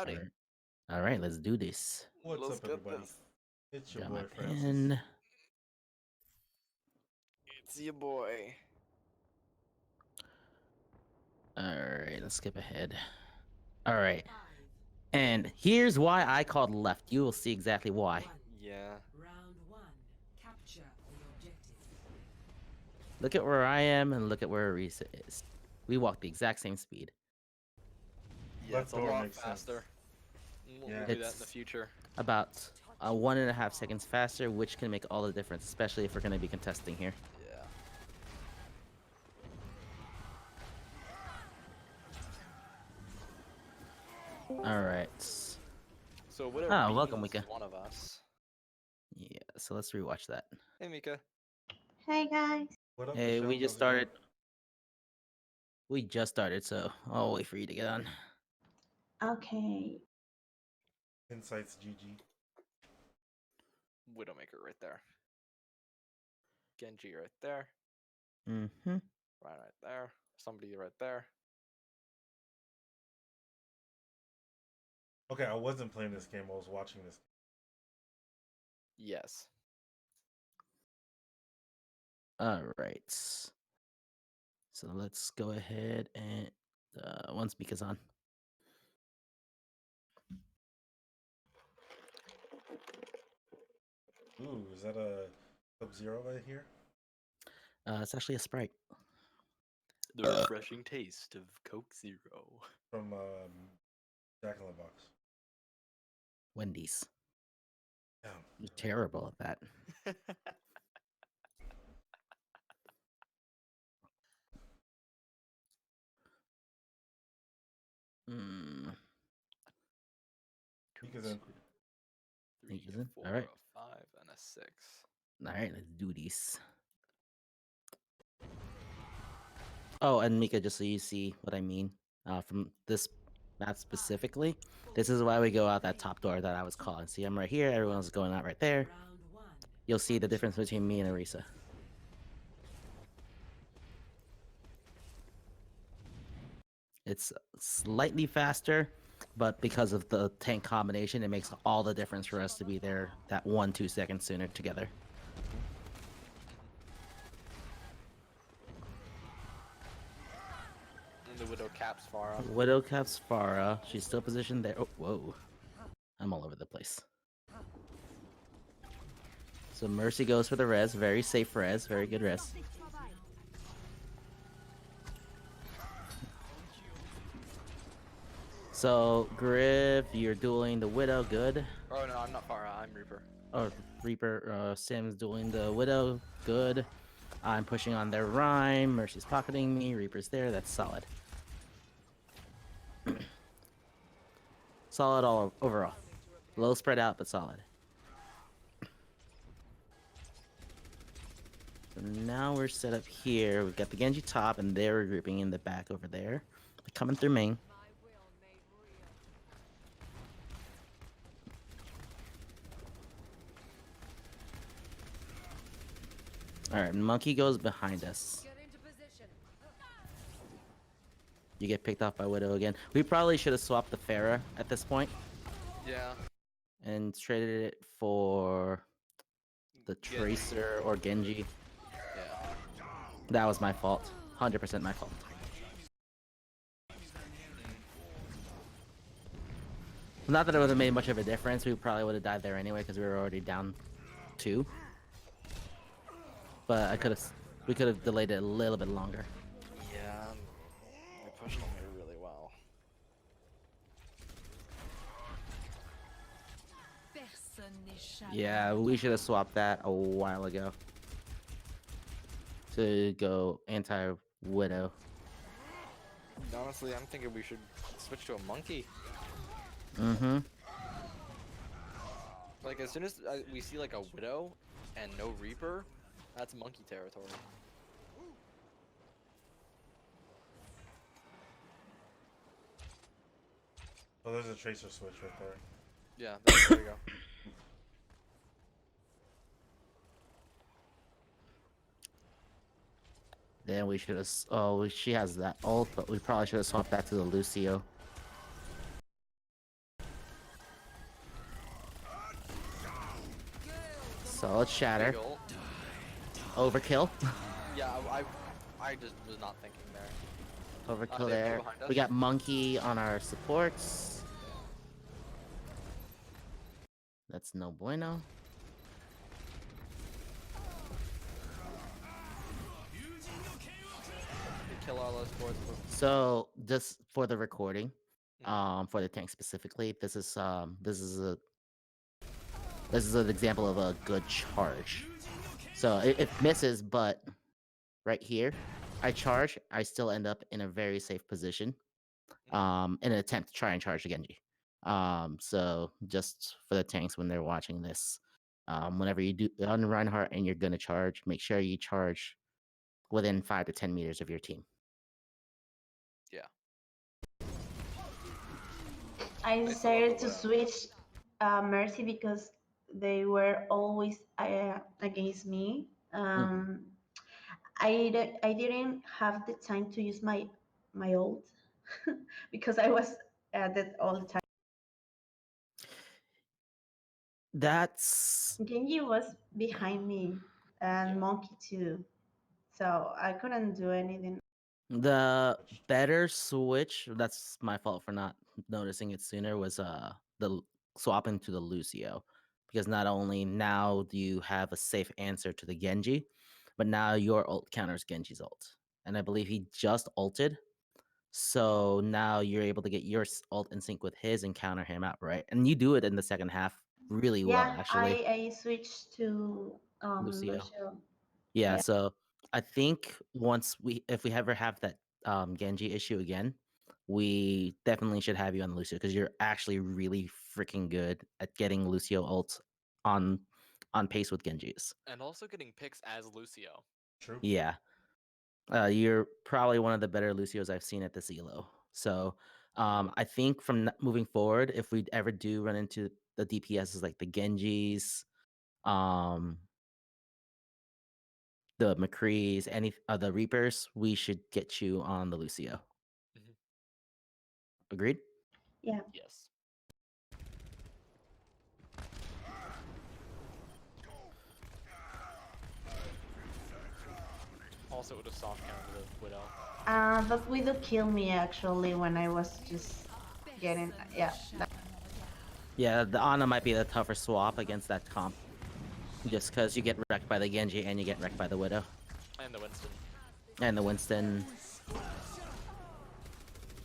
Howdy. All right, let's do this. What's Let's up, get everybody? this. It's your Got my boy Francis. pen. It's your boy. All right, let's skip ahead. All right, and here's why I called left. You will see exactly why. Yeah. Round one. Capture the objective. Look at where I am and look at where Arisa is. We walk the exact same speed. Yeah, Left it's a door lot makes sense. faster. We'll Yeah. do that in the It's future. about 1.5 seconds faster, which can make all the difference, especially if we're going to be contesting here. Yeah. All right. So Widow Ah, welcome, Reeves Mika. is one of us. Yeah, so let's rewatch that. Hey, Mika. Hey guys. What up, Hey, Michelle? we just How's it going? started. We just started, so I'll wait for you to get on. Okay. Insights GG. Widowmaker right there. Genji right there. Mm-hmm. Ryan right there. Somebody right there. Okay, I wasn't playing this game. I was watching this. Yes. All right. So let's go ahead and once Mika's on. Ooh, is that a Sub-Zero right here? It's actually a Sprite The refreshing taste of Coke Zero. From Jack in the Box. Wendy's. Damn. You're terrible at that. Mm. Mika's in. Three, Mika's in? 4, All right. a 5, and a 6. All right, let's do this. Oh, and Mika, just so you see what I mean, from this map specifically, this is why we go out that top door that I was calling. See, I'm right here. Everyone's going out right there. Round one. You'll see the difference between me and Arisa. It's slightly faster, but because of the tank combination, it makes all the difference for us to be there that 1-2 seconds sooner together. And the Widow caps Farah. Widow caps Farah. She's still positioned there. Oh, whoa. I'm all over the place. So Mercy goes for the res. Very safe res. Very good res. So, Griff, you're dueling the Widow. Good. Oh, no, I'm not Farah. I'm Reaper. Oh, Reaper, Sam's dueling the Widow. Good. I'm pushing on their Rhyme. Mercy's pocketing me. Reaper's there. That's solid. Solid all overall. Low spread out, but solid. So now we're set up here. We've got the Genji top, and they're regrouping in the back over there. They're coming through main. Alright, Monkey goes behind us. You get picked off by Widow again. We probably should have swapped the Pharah at this point Yeah. and traded it for the Tracer or Genji. Yeah. That was my fault. 100% my fault. Not that it would have made much of a difference. We probably would have died there anyway because we were already down 2. But we could have delayed it a little bit longer. Yeah. We pushed them here really well. Yeah, we should have swapped that a while ago to go anti-Widow. Honestly, I'm thinking we should switch to a monkey. Mm-hmm. Like, as soon as we see, like, a Widow and no Reaper, that's monkey territory. Oh, there's a Tracer switch right there. Yeah, there you go. Then we should have. Oh, she has that ult, but we probably should have swapped that to the Lucio. Solid shatter. Big ult. Overkill. Yeah, I just was not thinking there. Overkill They have two there. behind us. We got Monkey on our supports. That's no bueno. They kill all those sports. So just for the recording, Mhm. for the tank specifically, this is an example of a good charge. So it misses, but right here, I charge, I still end up in a very safe position. In an attempt to try and charge the Genji. So just for the tanks when they're watching this, whenever you do on Reinhardt and you're gonna charge, make sure you charge within 5 to 10 meters of your team. Yeah. I They still have decided the to widow. switch Mercy because they were always against me. I didn't have the time to use my ult because I was dead all the time. That's Genji was behind me and Yeah. Monkey too, so I couldn't do anything. the better switch. That's my fault for not noticing it sooner. Was swapping to the Lucio, because not only now do you have a safe answer to the Genji, but now your ult counters Genji's ult, and I believe he just ulted. So now you're able to get your ult in sync with his and counter him out, right? And you do it in the second half really well, Yeah, actually, I switched to Lucio. Lucio. Yeah, Yeah. so I think if we ever have that Genji issue again, we definitely should have you on Lucio because you're actually really freaking good at getting Lucio ults on on pace with Genjis. And also getting picks as Lucio. True. Yeah. You're probably one of the better Lucios I've seen at this elo. So I think from moving forward, if we ever do run into the DPSs like the Genjis, um, the McCrees, any the Reapers, we should get you on the Lucio. Mhm. Agreed? Yeah. Yes. Also, it would have soft countered the widow. But Widow killed me actually when I was just getting Yeah, the Ana might be the tougher swap against that comp. Just because you get wrecked by the Genji and you get wrecked by the Widow. And the Winston. And the Winston.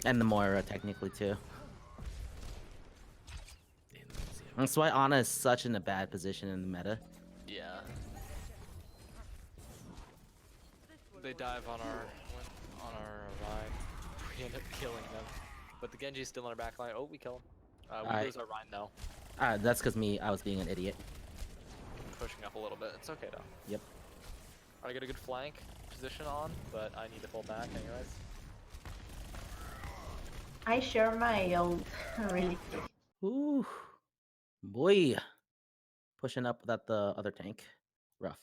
And the Moira, technically, too. That's why Ana is such in a bad position in the meta. Yeah. They dive on our Rhine. We end up killing them. But the Genji's still on our back line. Oh, we kill him. We lose our Rhine though. That's because I was being an idiot. Pushing up a little bit. It's okay though. Yep. I get a good flank position on, but I need to pull back anyways. I share my ult really quick. Ooh. Boy. Pushing up without the other tank. Rough.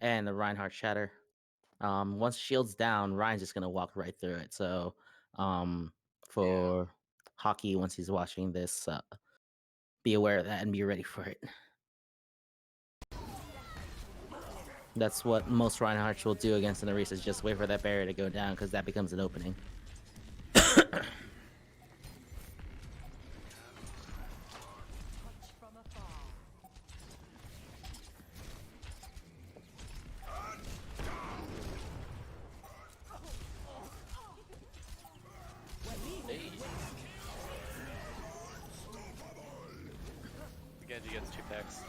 And the Reinhardt shatter. Once shield's down, Ryan's just gonna walk right through it. So, for Hockey, once he's watching this, be aware of that and be ready for it. That's what most Reinhardts will do against an Orisa, is just wait for that barrier to go down because that becomes an opening. Hey. The Genji gets 2 picks.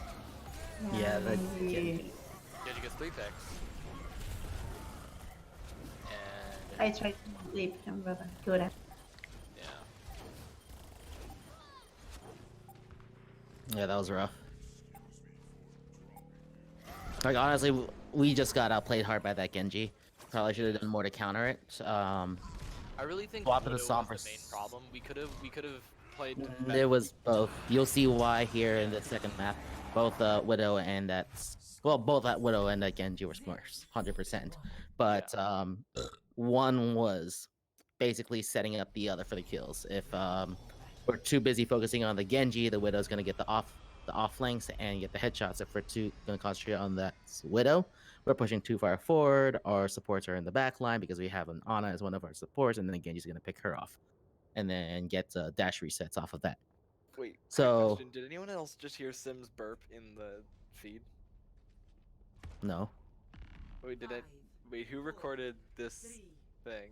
Yeah, that Maybe. Genji gets 3 picks. And I tried to leave him, but I couldn't. yeah. Yeah, that was rough. Like honestly, we just got outplayed hard by that Genji. Probably should have done more to counter it. I really think Swap Widow to the was Sombra the main problem. We could have played better. There was both. You'll see why here in the second map. Both Widow and both that Widow and that Genji were smart, 100%. But one was basically setting up the other for the kills. If we're too busy focusing on the Genji, the Widow's gonna get the off the off flanks and get the headshots. If we're going to concentrate on that Widow, we're pushing too far forward. Our supports are in the back line because we have an Ana as one of our supports, and then Genji's going to pick her off and then get dash resets off of that. Wait, quick So, question. Did anyone else just hear Sim's burp in the feed? no. Wait, did it? Wait, who recorded this thing?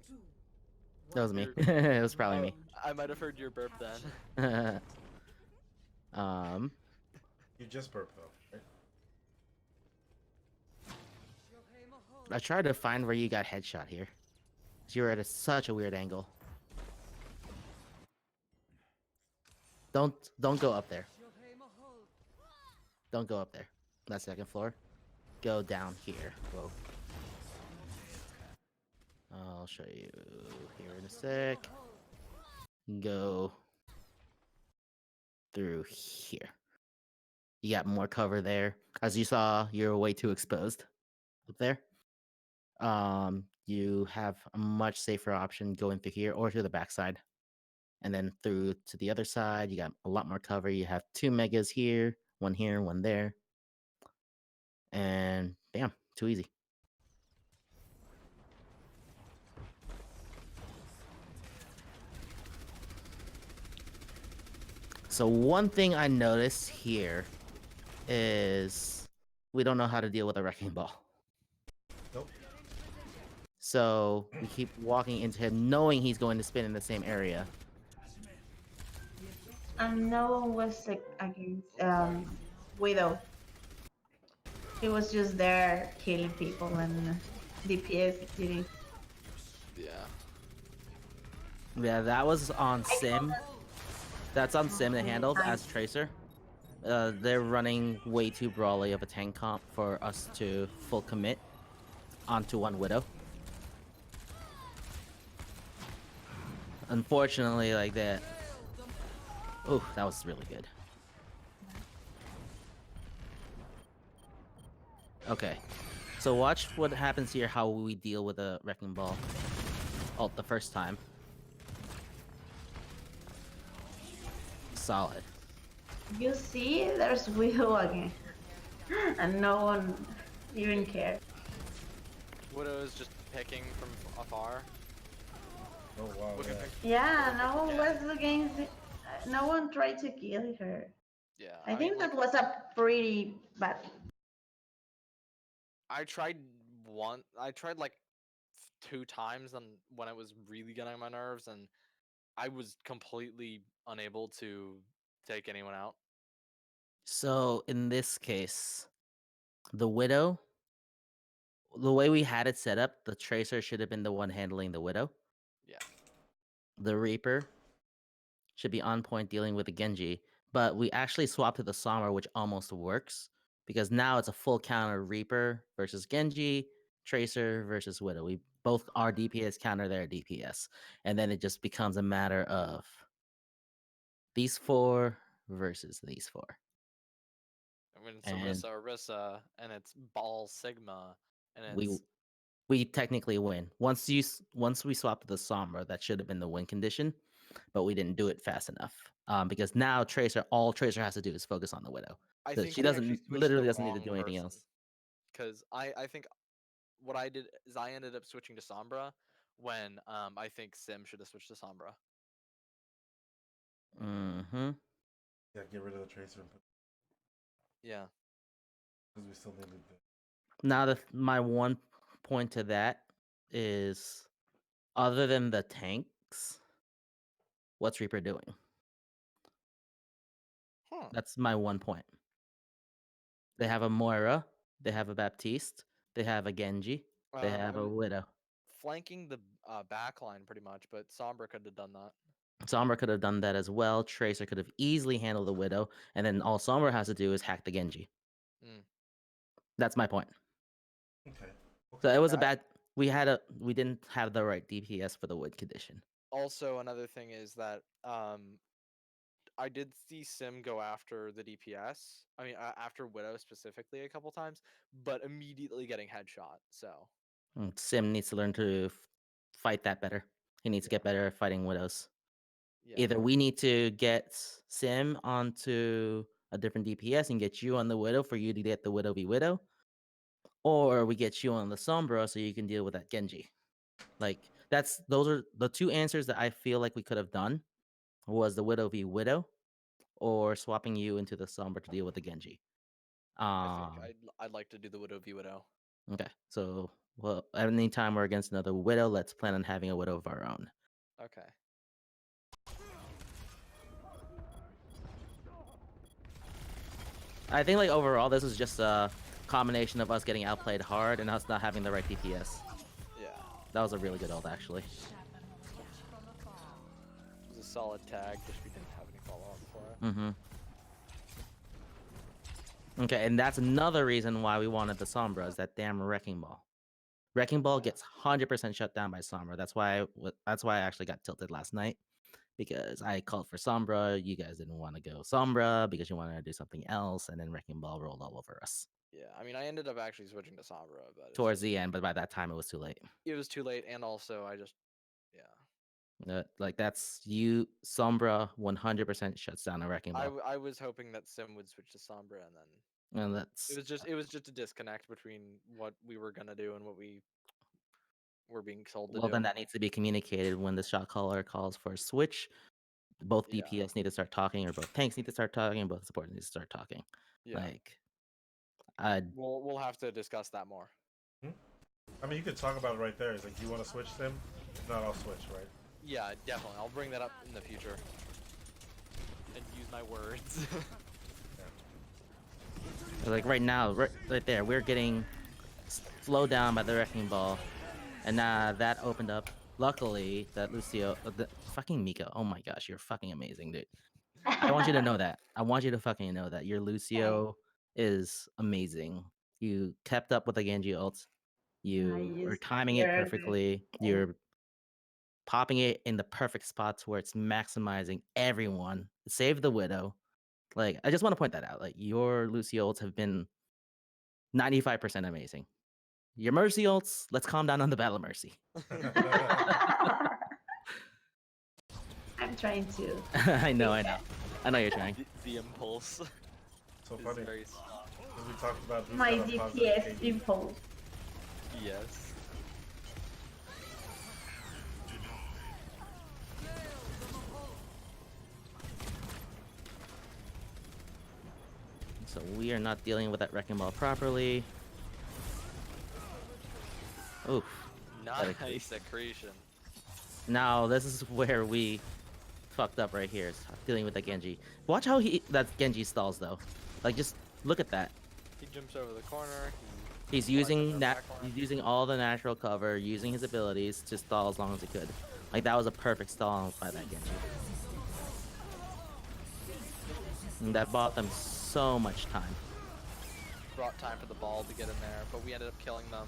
That was me. You're- It was probably Oh, me. I might have heard your burp then. You just burped though, right? I tried to find where you got headshot here. 'Cause you were at such a weird angle. Don't go up there. Don't go up there. That second floor. Go down here. Whoa. I'll show you here in a sec. Go through here. You got more cover there. As you saw, you're way too exposed up there. You have a much safer option going through here or to the backside. And then through to the other side, you got a lot more cover. You have 2 megas here, one there. And bam, too easy. So one thing I noticed here is we don't know how to deal with a wrecking ball. Nope. So we keep walking into him knowing he's going to spin in the same area. And no one was against Widow. He was just there killing people and DPS duty. Yeah. Yeah, that was on Sim. That's on Sim to handle as Tracer. They're running way too brawly of a tank comp for us to full commit onto one Widow. Unfortunately, like that. Oh, that was really good. Okay, so watch what happens here, how we deal with a Wrecking Ball ult the first time. Solid. You see, there's Widow again. And no one even cared. Widow is just picking from afar. Oh wow. Looking Yeah. for- Yeah, no one was against it. No one tried to kill her. Yeah. I mean, think like, that was a pretty bad. I tried like 2 times on when it was really getting on my nerves, and I was completely unable to take anyone out. So in this case, the Widow, the way we had it set up, the Tracer should have been the one handling the Widow. Yeah. The Reaper should be on point dealing with the Genji, but we actually swapped to the Sombra, which almost works because now it's a full counter Reaper versus Genji, Tracer versus Widow. We both are DPS counter their DPS, and then it just becomes a matter of these 4 versus these 4. I mean, it's And Orisa, and it's Ball Sigma, and we it's we technically win. Once we swap to the Sombra, that should have been the win condition, but we didn't do it fast enough. Because now all Tracer has to do is focus on the Widow. I So think she we actually doesn't switched literally the doesn't need to wrong do anything person. else. Because I think what I did is I ended up switching to Sombra when I think Sim should have switched to Sombra. Mm-hmm. Yeah, get rid of the tracer and put Yeah. because we still needed the Now my one point to that is, other than the tanks, what's Reaper doing? Huh. That's my one point. They have a Moira, they have a Baptiste, they have a Genji, they have I a was Widow. flanking the back line pretty much, but Sombra could have done that. Sombra could have done that as well. Tracer could have easily handled the Widow, and then all Sombra has to do is hack the Genji. Mm. That's my point. okay. So it was a Yeah, bad. We didn't have the right DPS for the wood condition. Also, another thing is that I did see Sim go after the DPS. I mean, after Widow specifically a couple times, but immediately getting headshot. So Sim needs to learn to fight that better. He needs to get better at fighting widows. yeah, Either we need to get Sim onto a different DPS and get you on the Widow for you to get the Widow v Widow, or we get you on the Sombra so you can deal with that Genji. Like those are the two answers that I feel like we could have done was the Widow v Widow or swapping you into the Sombra to deal with the Genji. I think Um, I'd like to do the Widow v Widow. okay, so well, anytime we're against another Widow, let's plan on having a Widow of our own. Okay. I think like overall, this is just a combination of us getting outplayed hard and us not having the right DPS. Yeah. That was a really good ult, actually. It was a solid tag, just we didn't have any follow-up for it. Mm-hmm. Okay, and that's another reason why we wanted the Sombra is that damn Wrecking Ball. Wrecking Ball gets 100% shut down by Sombra. That's why I actually got tilted last night because I called for Sombra. You guys didn't want to go Sombra because you wanted to do something else, and then Wrecking Ball rolled all over us Yeah, I mean, I ended up actually switching to Sombra, but it's towards just, the end. But by that time, it was too late. it was too late, and also I just, yeah. Like that's you. Sombra 100% shuts down a Wrecking Ball, I was hoping that Sim would switch to Sombra, and then and it that's was just a disconnect between what we were gonna do and what we were being told to well. do. Then that needs to be communicated when the shot caller calls for a switch. Both Yeah. DPS need to start talking, or both tanks need to start talking, both supports need to start talking. Yeah. Like, I We'll have to discuss that more. Hmm? I mean, you could talk about it right there. It's like, you want to switch them? If not, I'll switch, right? Yeah, definitely. I'll bring that up in the future. And use my words. like right now, right there, we're getting slowed down by the Wrecking Ball, and that opened up. Luckily, that Lucio, the fucking Miko. Oh my gosh, you're fucking amazing, dude. I want you to know that. I want you to fucking know that your Lucio is amazing. You kept up with the Genji ult. You were just timing it heard it. perfectly. You're popping it in the perfect spots where it's maximizing everyone. Save the Widow. Like, I just want to point that out. Like, your Lucio ults have been 95% amazing. Your Mercy ults, let's calm down on the Battle of Mercy. I'm trying to. I know. I know you're trying. The impulse. So is funny. very Because we talked about who's My got a positive DPS KD. impulse. yes. So we are not dealing with that Wrecking Ball properly. Oof. Nice accretion. Now this is where we fucked up right here. Is dealing with that Genji. Watch how that Genji stalls though. Like just look at that. He jumps over the corner. He's flies into using the that. back corner. He's using all the natural cover, using his abilities to stall as long as he could. Like that was a perfect stall by that Genji. And that bought them so much time. Brought time for the ball to get in there, but we ended up killing them.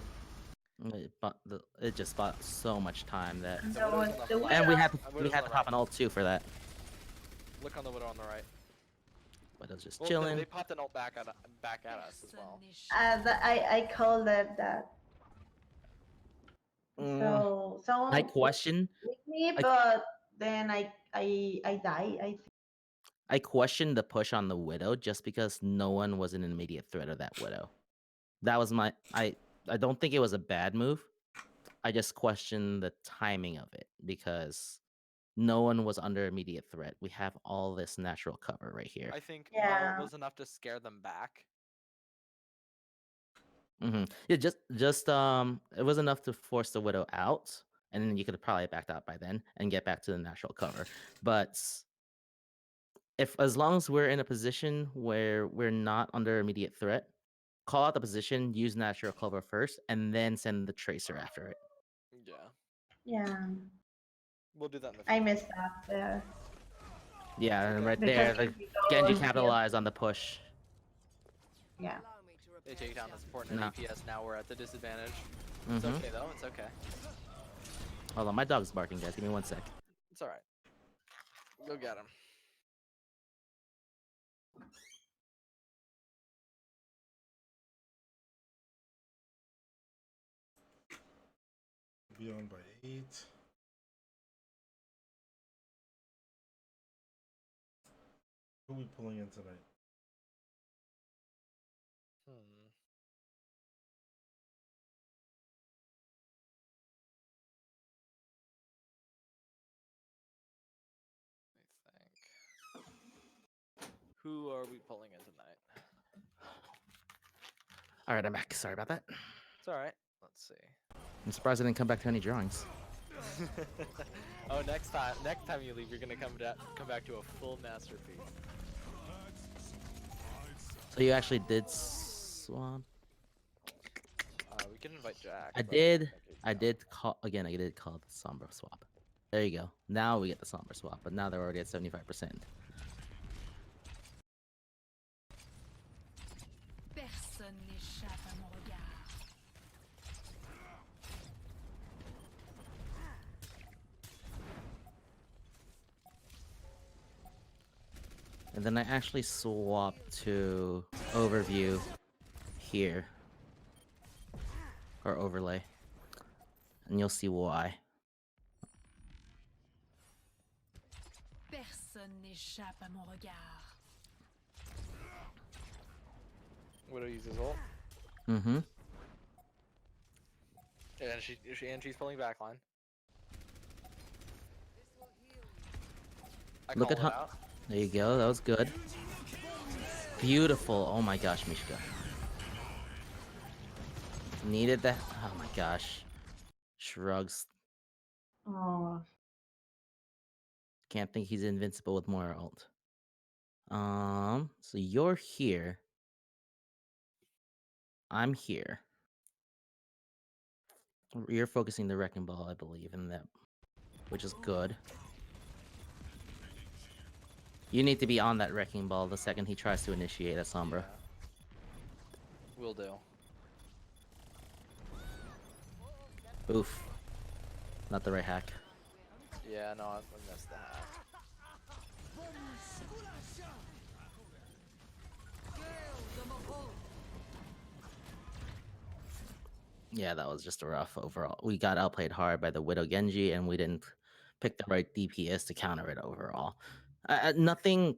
It just bought so much time that. And The that Widow's was on the the And we Widow. had to Widow's on the pop right. an ult too for that. Look on the Widow on the right. Widow's just Well, chilling. no, they popped an ult back at us as well. I called it that. Mm. So someone I question. with me, I- but then I die. I think. I questioned the push on the Widow just because no one was an immediate threat of that Widow. That was my. I don't think it was a bad move. I just questioned the timing of it because no one was under immediate threat. We have all this natural cover right here. I think Yeah. no was enough to scare them back. Yeah, it was enough to force the Widow out, and then you could have probably backed out by then and get back to the natural cover. But if as long as we're in a position where we're not under immediate threat, call out the position, use natural cover first, and then send the tracer after it. Yeah, Yeah. we'll do that in the I future. missed that there. Yeah, and Okay. right Because there, like Genji was here. capitalized on the push. Yeah. They take down the support and No. DPS. Now we're at the disadvantage. It's Mhm. okay though. It's okay. Hold on, my dog's barking, guys. Give me 1 sec. It's all right. Go get him. Be on by 8. Who are we pulling in tonight? Who are we pulling in tonight? All right, I'm back. Sorry about that. It's all right. Let's see. I'm surprised I didn't come back to any drawings. Oh, next time you leave, you're gonna come back to a full masterpiece. So you actually did swap? We can invite Jack. I but did. make it I count. did call again. I did call the Sombra swap. There you go. Now we get the Sombra swap, but now they're already at 75%. Personne n'échappe à mon regard. And then I actually swapped to overview here, or overlay, and you'll see why. Personne n'échappe à mon regard. Widow uses ult, Mm-hmm. and she's pulling backline. I Look call at it how. out. There you go. That was good. Beautiful. Oh my gosh, Mishka. Needed that. Oh my gosh. Shrugs. Oh, Can't think he's invincible with more ult. So you're here. I'm here. You're focusing the wrecking ball, I believe, in that, which is good. You need to be on that wrecking ball the second he tries to initiate a Sombra. Yeah. Will do. Oof. Not the right hack. Yeah, no, I missed the hack. Yeah, that was just a rough overall. We got outplayed hard by the Widow Genji, and we didn't pick the right DPS to counter it overall. Nothing,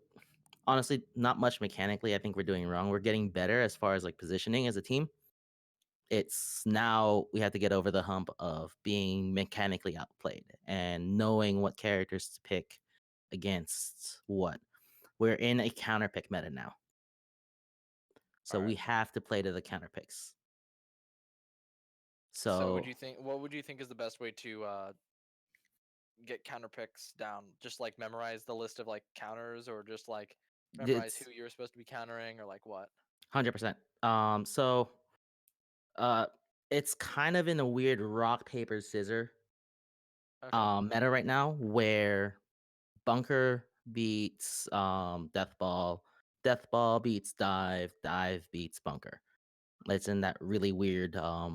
honestly, not much mechanically. I think we're doing wrong. We're getting better as far as like positioning as a team. It's now we have to get over the hump of being mechanically outplayed and knowing what characters to pick against what. We're in a counter pick meta now. So we Alright. have to play to the counter picks. So So what would you think is the best way to get counter picks down? Just like memorize the list of like counters, or just like memorize it's who you're supposed to be countering, or like what? 100%. So uh it's kind of in a weird rock paper scissor Okay. meta right now where bunker beats death ball beats dive beats bunker. It's in that really weird Yeah.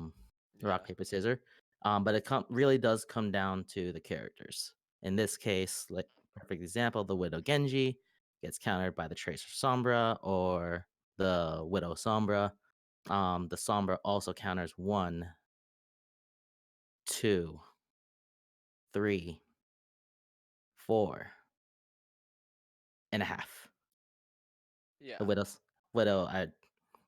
rock paper scissor. But it really does come down to the characters. In this case, like perfect example, the Widow Genji gets countered by the Tracer Sombra or the Widow Sombra. The Sombra also counters 1, 2, 3, 4.5. Yeah. The Widow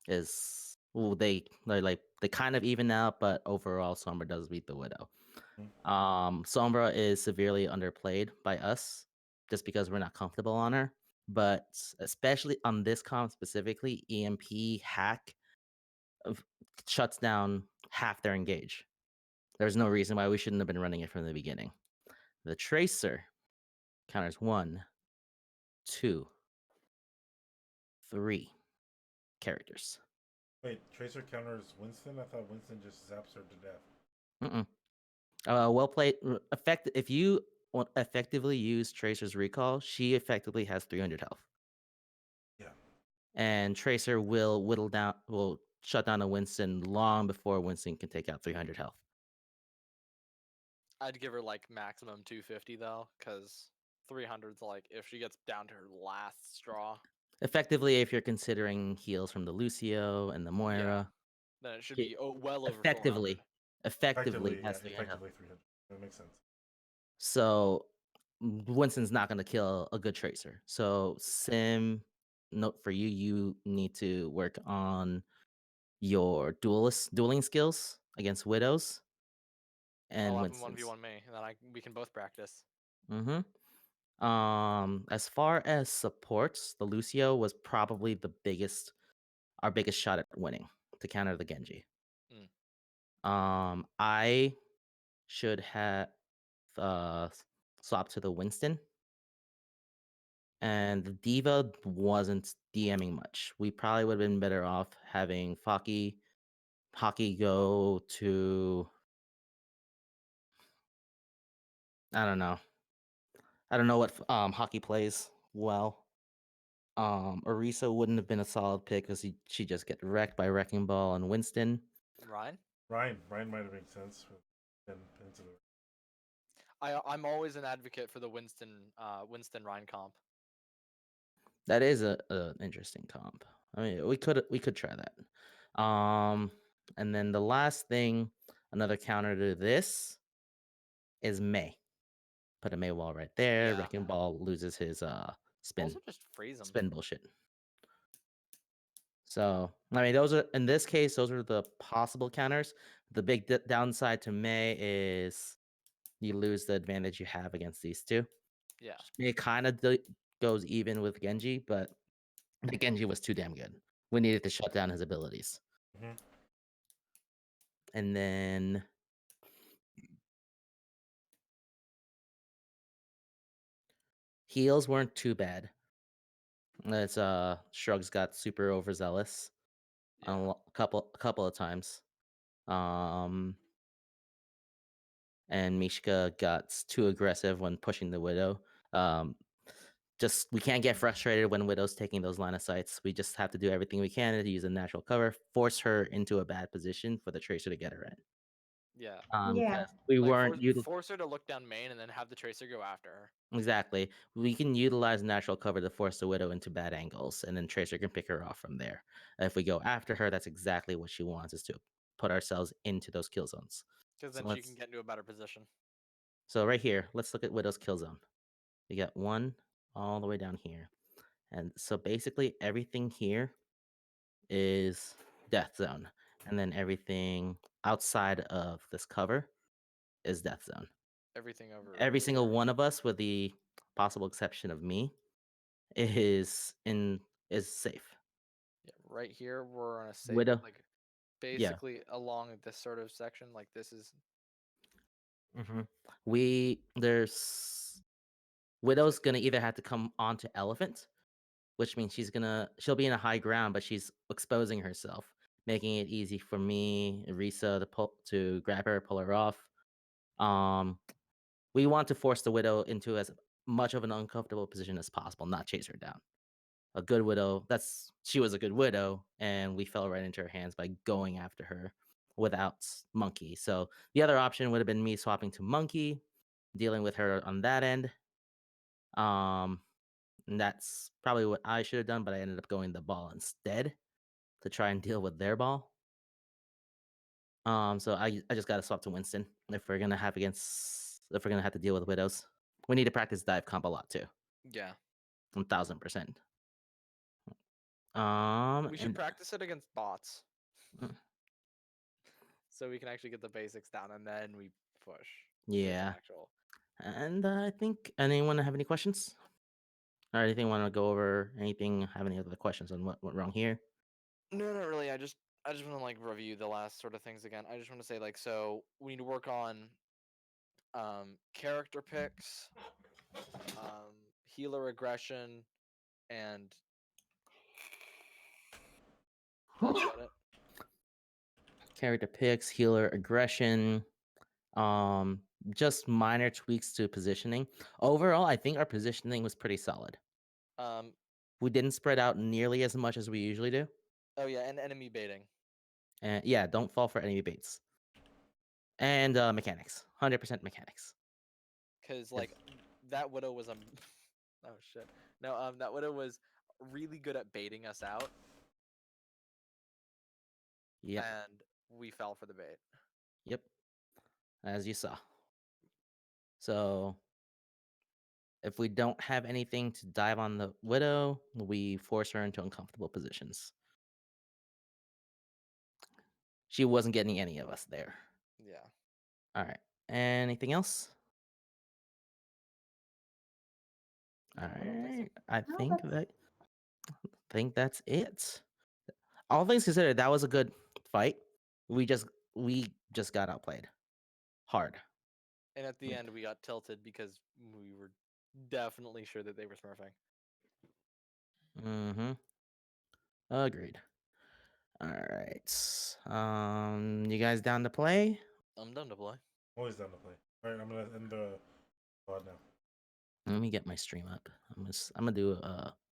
is well, they're like they kind of even out, but overall Sombra does beat the Widow. Sombra is severely underplayed by us just because we're not comfortable on her. But especially on this comp specifically, EMP hack shuts down half their engage. There's no reason why we shouldn't have been running it from the beginning. The Tracer counters 1, 2, 3 characters. Wait, Tracer counters Winston? I thought Winston just zaps her to death. Mm-mm. Well played. If you effectively use Tracer's recall, she effectively has 300 health. Yeah. And Tracer will shut down a Winston long before Winston can take out 300 health. I'd give her like maximum 250 though, because 300's like if she gets down to her last straw, Effectively, if you're considering heals from the Lucio and the Moira, then it should She- be well over 400. effectively Effectively, has yeah, 300 health. effectively 300. That makes sense. So Winston's not going to kill a good Tracer. So Sim, note for you, you need to work on your dueling skills against widows and I'll have him Winston's. 1v1 me, and then we can both practice. Mm-hmm. As far as supports, the Lucio was probably our biggest shot at winning to counter the Genji. I should have uh swapped to the Winston, and the Diva wasn't DMing much. We probably would have been better off having Hockey go to, I don't know. I don't know what Hockey plays well. Orisa wouldn't have been a solid pick because she just get wrecked by Wrecking Ball and Winston. Ryan. Ryan might have made sense into the. I'm always an advocate for the Winston Ryan comp. That is a interesting comp. I mean, we could try that. And then the last thing, another counter to this, is May. Put a May wall right there. Yeah. Wrecking Ball loses his spin Also, just freeze him. spin bullshit. So I mean, those are in this case, those are the possible counters. The big downside to May is you lose the advantage you have against these two. Yeah. It kind of goes even with Genji, but the Genji was too damn good. We needed to shut down his abilities. Mhm. And then heals weren't too bad. It's Shrugs got super overzealous Yeah. on a couple of times. And Mishka got too aggressive when pushing the Widow. Um, just we can't get frustrated when Widow's taking those line of sights. We just have to do everything we can to use a natural cover, force her into a bad position for the Tracer to get her in. Yeah. Yeah. 'Cause we Like weren't force her to look down main and then have the Tracer go after her. exactly. We can utilize natural cover to force the Widow into bad angles, and then Tracer can pick her off from there. If we go after her, that's exactly what she wants, is to put ourselves into those kill zones. Because So then she can get into a better position. So right here, let's look at Widow's kill zone. We got one all the way down here. And so basically everything here is death zone. And then everything outside of this cover is death zone. Everything over. Every single here. one of us, with the possible exception of me, is safe. Yeah, right here we're on a safe, Widow, like yeah. basically along this sort of section. Like this is There's Widow's gonna either have to come onto Elephant, which means she'll be in a high ground, but she's exposing herself, making it easy for me, Risa, to grab her, pull her off. We want to force the Widow into as much of an uncomfortable position as possible, not chase her down. A good Widow, she was a good Widow, and we fell right into her hands by going after her without Monkey. So the other option would have been me swapping to Monkey, dealing with her on that end. And that's probably what I should have done, but I ended up going the ball instead to try and deal with their ball. So I just gotta swap to Winston if we're gonna have to deal with Widows. We need to practice dive comp a lot too. yeah. 1000%. We should And practice it against bots mm, so we can actually get the basics down and then we push. yeah, Actual. and I think anyone have any questions or anything want to go over? Anything? Have any other questions on what went wrong here? No, not really. I just want to like review the last sort of things again. I just want to say like so we need to work on character picks, healer aggression, and that's about it. Character picks, healer aggression, um, just minor tweaks to positioning. Overall, I think our positioning was pretty solid. Um, We didn't spread out nearly as much as we usually do. oh yeah, and enemy baiting. And yeah, don't fall for enemy baits. And mechanics, 100% mechanics. Because like that widow was oh shit no that widow was really good at baiting us out. Yep, And we fell for the bait. yep, as you saw. So if we don't have anything to dive on the widow, we force her into uncomfortable positions. She wasn't getting any of us there. Yeah. All right. Anything else? All I don't think so. right. I No, think that's it. All things considered, that was a good fight. We just got outplayed hard. And at the Yeah. end, we got tilted because we were definitely sure that they were smurfing. Mm-hmm. Agreed. All right. You guys down to play? I'm done to play. Always down to play. All right, I'm gonna end the VOD now. Let me get my stream up. I'm gonna do